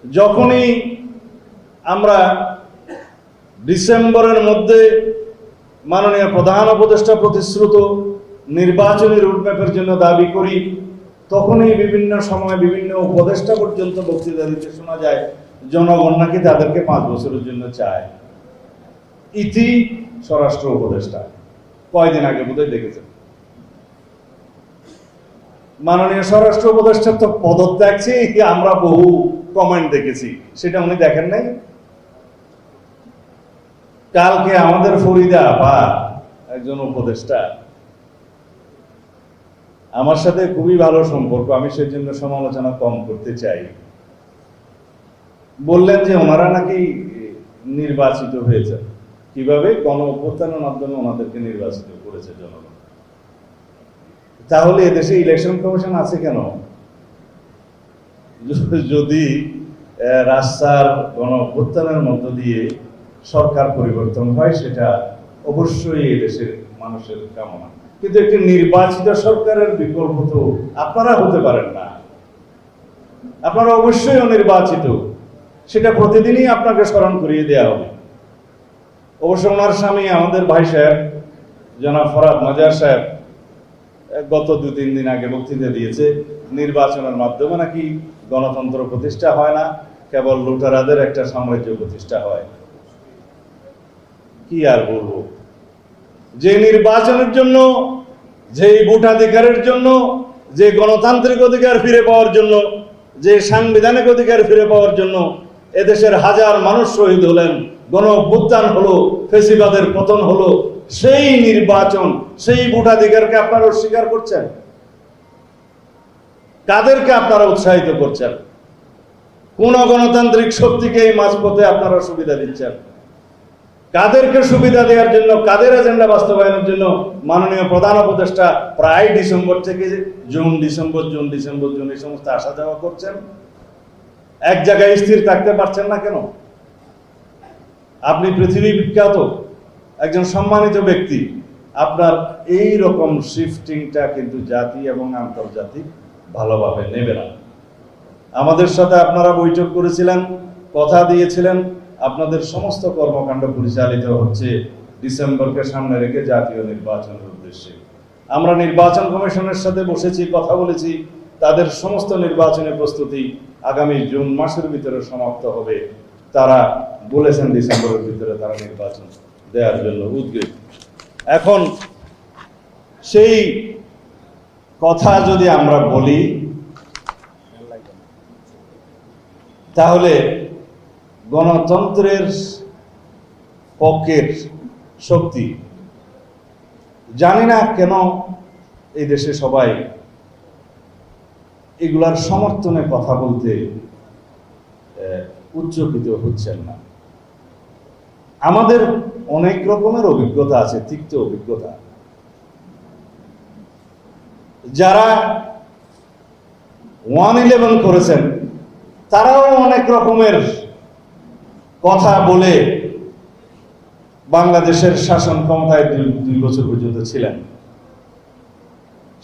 যখনই আমরা ডিসেম্বরের মধ্যে মাননীয় প্রধান উপদেষ্টা প্রতিশ্রুত নির্বাচনী রুটম্যাপের জন্য দাবি করি, তখনই বিভিন্ন সময় বিভিন্ন উপদেষ্টা পর্যন্ত বক্তৃতা দিতে শোনা যায় জনগণ নাকি তাদেরকে 5 বছরের জন্য চায়। ইতি স্বরাষ্ট্র উপদেষ্টা কয়দিন আগে বোধহয় দেখেছেন, মাননীয় স্বরাষ্ট্র উপদেষ্টার তো পদত্যাগ চেয়ে আমরা বহু কমেন্ট দেখেছি, সেটা উনি দেখেন নাই। কালকে আমাদের ফরিদা আপা একজন উপদেষ্টা আমার সাথে খুবই ভালো সম্পর্ক, আমি সেজন্য সমালোচনা কম করতে চাই, বললেন যে ওনারা নাকি নির্বাচিত হয়েছে। কিভাবে? গণ অভ্যুত্থানের মাধ্যমে ওনাদেরকে নির্বাচিত করেছে জনগণ। তাহলে এদেশে ইলেকশন কমিশন আছে কেন? যদি রাস্তার গণ অভ্যুত্থানের মধ্য দিয়ে সরকার পরিবর্তন হয়, সেটা অবশ্যই এদেশের মানুষের কামনা, কিন্তু একটি নির্বাচিত সরকারের বিকল্প তো আপনারা হতে পারেন না। আপনারা অবশ্যই অনির্বাচিত, সেটা প্রতিদিনই আপনাকে স্মরণ করিয়ে দেওয়া হবে। অবশ্য ওনার স্বামী আমাদের ভাই সাহেব জনাব ফরহাদ মাজার সাহেব গত 2-3 দিন আগে বক্তৃতা দিয়েছে, নির্বাচনের মাধ্যমে নাকি গণতন্ত্র প্রতিষ্ঠা হয় না, কেবল লুটারাদের একটা সাম্রাজ্য প্রতিষ্ঠা হয়। কি আর বলবো, যে নির্বাচনের জন্য, যে ভোটাধিকারের জন্য, যে গণতান্ত্রিক অধিকার ফিরে পাওয়ার জন্য, যে সাংবিধানিক অধিকার ফিরে পাওয়ার জন্য এদেশের হাজার মানুষ শহীদ হলেন, গণ অভ্যুত্থান হলো, ফেসিবাদের পতন হলো, সেই নির্বাচন, সেই ভোটাধিকারকে আপনারা অস্বীকার করছেন। কাদেরকে আপনারা উৎসাহিত করছেন? কোন গণতান্ত্রিক শক্তিকে এই মাঝপথে আপনারা সুবিধা দিচ্ছেন? কাদেরকে সুবিধা দেওয়ার জন্য, কাদের এজেন্ডা বাস্তবায়নের জন্য মাননীয় প্রধান উপদেষ্টা প্রায় ডিসেম্বর থেকে জুন ডিসেম্বর এই সমস্ত আসা যাওয়া করছেন? এক জায়গায় স্থির থাকতে পারছেন না কেন? আপনি পৃথিবী বিখ্যাত একজন সম্মানিত ব্যক্তি, আপনার এই রকম শিফটিংটা কিন্তু জাতি এবং আন্তর্জাতিক ভালোভাবে নেবে না। আমাদের সাথে আপনারা বৈঠক করেছিলেন, কথা দিয়েছিলেন, আপনাদের সমস্ত কর্মকাণ্ড পরিচালিত হচ্ছে ডিসেম্বরকে সামনে রেখে জাতীয় নির্বাচনের উদ্দেশ্যে। আমরা নির্বাচন কমিশনের সাথে বসেছি, কথা বলেছি, তাদের সমস্ত নির্বাচনী প্রস্তুতি আগামী জুন মাসের ভিতরে সমাপ্ত হবে। তারা বলেছেন ডিসেম্বরের ভিতরে তারা নির্বাচন দেওয়ার জন্য উদ্গ্রীব। এখন সেই কথা যদি আমরা বলি, তাহলে গণতন্ত্রের পক্ষের শক্তি, জানি না কেন এই দেশে সবাই এগুলার সমর্থনে কথা বলতে উচ্চকিত হচ্ছেন না। আমাদের অনেক রকমের অভিজ্ঞতা আছে, তিক্ত অভিজ্ঞতা। যারা 1/11 করেছেন তারাও অনেক রকমের কথা বলে বাংলাদেশের শাসন ক্ষমতায় 2 বছর পর্যন্ত ছিলেন।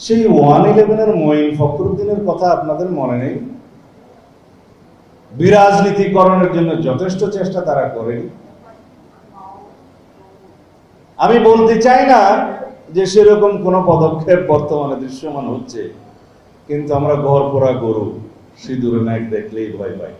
সেই 1/11-এর মঈন ফখরুদ্দিনের কথা আপনাদের মনে নেই? বিরাজনীতিকরণের জন্য যথেষ্ট চেষ্টা তারা করেনি। আমি বলতে চাই না যে সেরকম কোনো পদক্ষেপ বর্তমানে দৃশ্যমান হচ্ছে, কিন্তু আমরা ঘর পোড়া গরু সিঁদুরে নাক দেখলেই ভয় পাই।